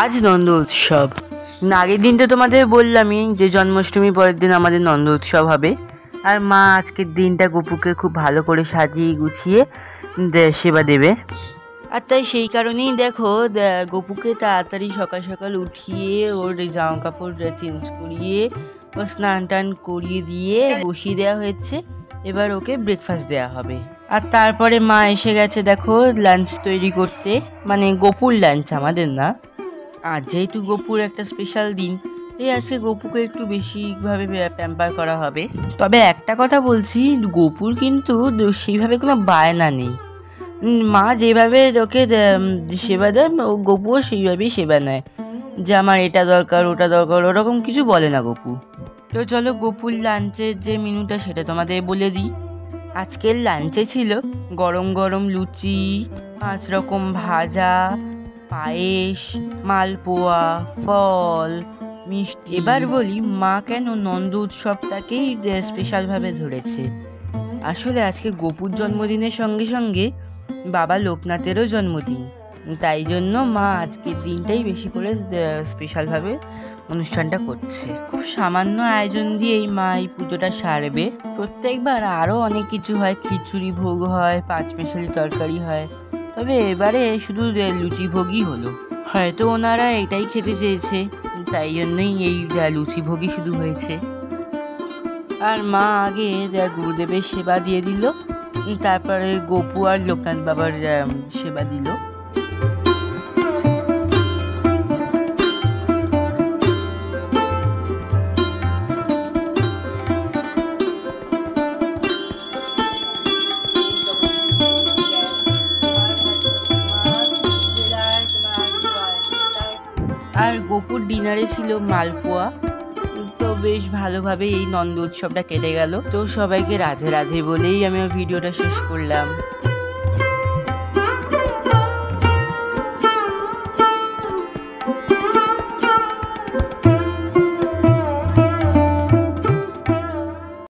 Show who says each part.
Speaker 1: আজ নন্দ উৎসব। আগের দিন তো তোমাদের বললামই যে জন্মাষ্টমী পরের দিন আমাদের নন্দ উৎসব হবে। আর মা আজকের দিনটা গপুকে খুব ভালো করে সাজিয়ে গুছিয়ে সেবা দেবে। আর তাই সেই কারণেই দেখো গপুকে তাড়াতাড়ি সকাল সকাল উঠিয়ে ওর জামা কাপড় চেঞ্জ করিয়ে ও স্নান টান করিয়ে দিয়ে বসিয়ে দেওয়া হয়েছে। এবার ওকে ব্রেকফাস্ট দেওয়া হবে। আর তারপরে মা এসে গেছে দেখো লাঞ্চ তৈরি করতে, মানে গপুর লাঞ্চ, আমাদের না। আর যেহেতু গপুর একটা স্পেশাল দিন, এই আজকে গপুকে একটু বেশিভাবে প্যাম্পার করা হবে। তবে একটা কথা বলছি, গপুর কিন্তু সেইভাবে কোনো বায়না নেই। মা যেভাবে ওকে সেবা দেয় ও গপুও সেইভাবেই সেবা নেয়, যে আমার এটা দরকার ওটা দরকার, ওরকম কিছু বলে না গপু। তো চলো গপুর লাঞ্চের যে মেনুটা সেটা তোমাদের বলে দিই। আজকের লাঞ্চে ছিল গরম গরম লুচি, 5 রকম ভাজা, পায়েস, মালপোয়া, ফল, মিষ্টি। এবার বলি মা কেন নন্দ উৎসবটাকেই স্পেশালভাবে ধরেছে। আসলে আজকে গপুর জন্মদিনের সঙ্গে সঙ্গে বাবা লোকনাথেরও জন্মদিন, তাই জন্য মা আজকের দিনটাই বেশি করে স্পেশালভাবে অনুষ্ঠানটা করছে। খুব সামান্য আয়োজন দিয়েই মা এই পুজোটা সারবে। প্রত্যেকবার আরও অনেক কিছু হয়, খিচুড়ি ভোগ হয়, 5 মেশালি তরকারি হয়, তবে এবারে শুধু লুচি ভোগই হলো। হয়তো ওনারা এটাই খেতে চেয়েছে, তাই জন্যই এই লুচি ভোগই শুধু হয়েছে। আর মা আগে গুরুদেবের সেবা দিয়ে দিল, তারপরে গপু আর লোকনাথ বাবার সেবা দিল। আর গপুর ডিনারে ছিল মালপোয়া। তো বেশ ভালোভাবে এই নন্দ উৎসবটা কেটে গেল। তো সবাইকে রাধে রাধে বলেই আমি ভিডিওটা শেষ করলাম।